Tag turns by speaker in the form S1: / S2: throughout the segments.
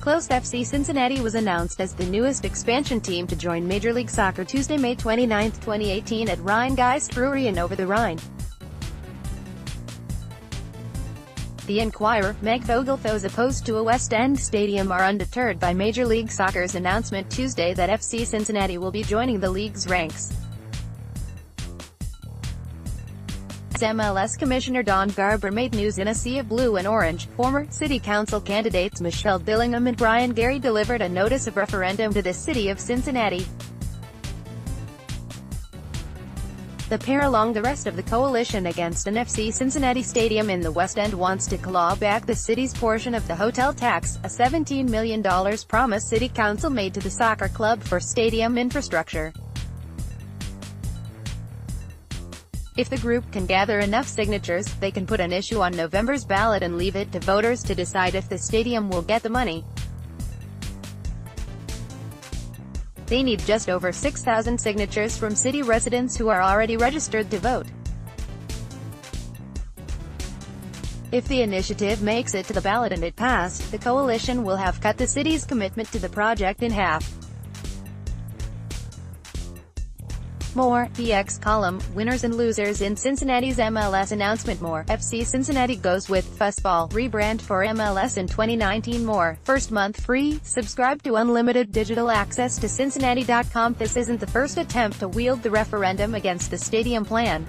S1: Close FC Cincinnati was announced as the newest expansion team to join Major League Soccer Tuesday, May 29, 2018 at Rhinegeist Brewery in Over-the-Rhine. The Enquirer, Meg VogelThose opposed to a West End stadium are undeterred by Major League Soccer's announcement Tuesday that FC Cincinnati will be joining the league's ranks. MLS Commissioner Don Garber made news in a sea of blue and orange. Former city council candidates Michelle Dillingham and Garry delivered a notice of referendum to the city of Cincinnati. The pair, along the rest of the coalition against an FC Cincinnati stadium in the West End, wants to claw back the city's portion of the hotel tax, a $17 million promise city council made to the soccer club for stadium infrastructure. If the group can gather enough signatures, they can put an issue on November's ballot and leave it to voters to decide if the stadium will get the money. They need just over 6,000 signatures from city residents who are already registered to vote. If the initiative makes it to the ballot and it passed, the coalition will have cut the city's commitment to the project in half. More, PX column, winners and losers in Cincinnati's MLS announcement. More, FC Cincinnati goes with fussball, rebrand for MLS in 2019. More, first month free, subscribe to unlimited digital access to Cincinnati.com. This isn't the first attempt to wield the referendum against the stadium plan.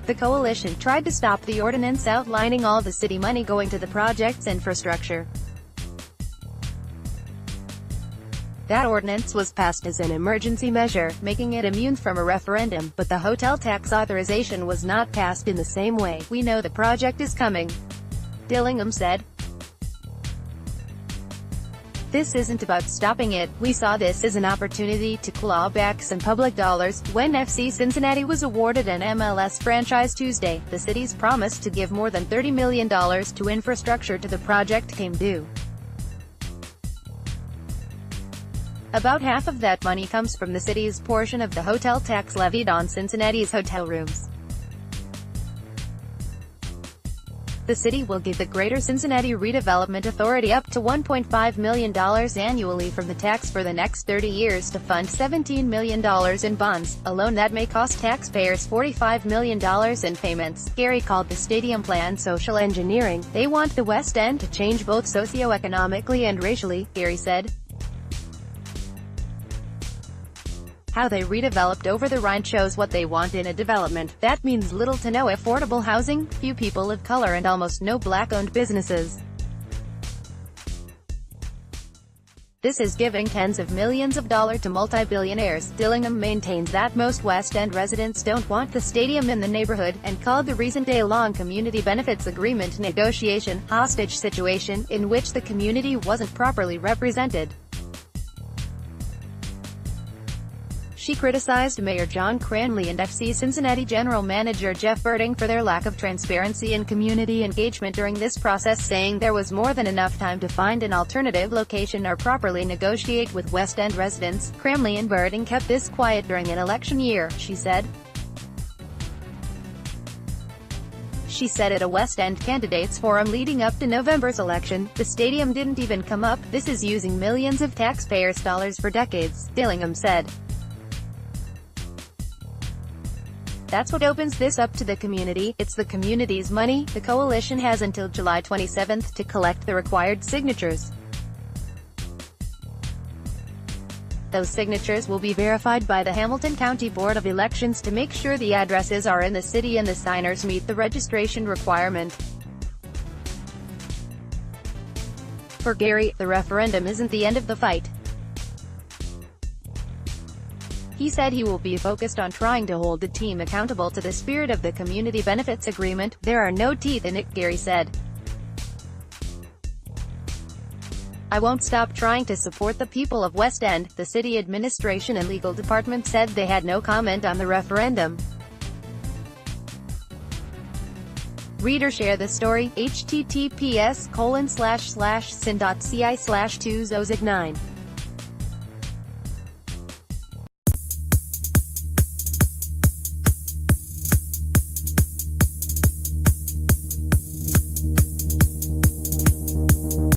S1: The coalition tried to stop the ordinance outlining all the city money going to the project's infrastructure. That ordinance was passed as an emergency measure, making it immune from a referendum, but the hotel tax authorization was not passed in the same way. "We know the project is coming," Dillingham said. "This isn't about stopping it. We saw this as an opportunity to claw back some public dollars." When FC Cincinnati was awarded an MLS franchise Tuesday, the city's promise to give more than $30 million to infrastructure to the project came due. About half of that money comes from the city's portion of the hotel tax levied on Cincinnati's hotel rooms. The city will give the Greater Cincinnati Redevelopment Authority up to $1.5 million annually from the tax for the next 30 years to fund $17 million in bonds, a loan that may cost taxpayers $45 million in payments. Garry called the stadium plan social engineering. "They want the West End to change both socioeconomically and racially," Garry said. "How they redeveloped Over-the-Rhine shows what they want in a development. That means little to no affordable housing, few people of color and almost no black-owned businesses. This is giving tens of millions of dollars to multi-billionaires." Dillingham maintains that most West End residents don't want the stadium in the neighborhood, and called the recent day-long community benefits agreement negotiation hostage situation, in which the community wasn't properly represented. She criticized Mayor John Cranley and FC Cincinnati General Manager Jeff Birding for their lack of transparency and community engagement during this process, saying there was more than enough time to find an alternative location or properly negotiate with West End residents. "Cranley and Birding kept this quiet during an election year," she said. She said at a West End candidates forum leading up to November's election, "The stadium didn't even come up. This is using millions of taxpayers' dollars for decades," Dillingham said. "That's what opens this up to the community. It's the community's money. The coalition has until July 27 to collect the required signatures. Those signatures will be verified by the Hamilton County Board of Elections to make sure the addresses are in the city and the signers meet the registration requirement." For Garry, the referendum isn't the end of the fight. He said he will be focused on trying to hold the team accountable to the spirit of the community benefits agreement. "There are no teeth in it," Garry said. "I won't stop trying to support the people of West End." The city administration and legal department said they had no comment on the referendum. Read or share the story. https://cin.ci/2009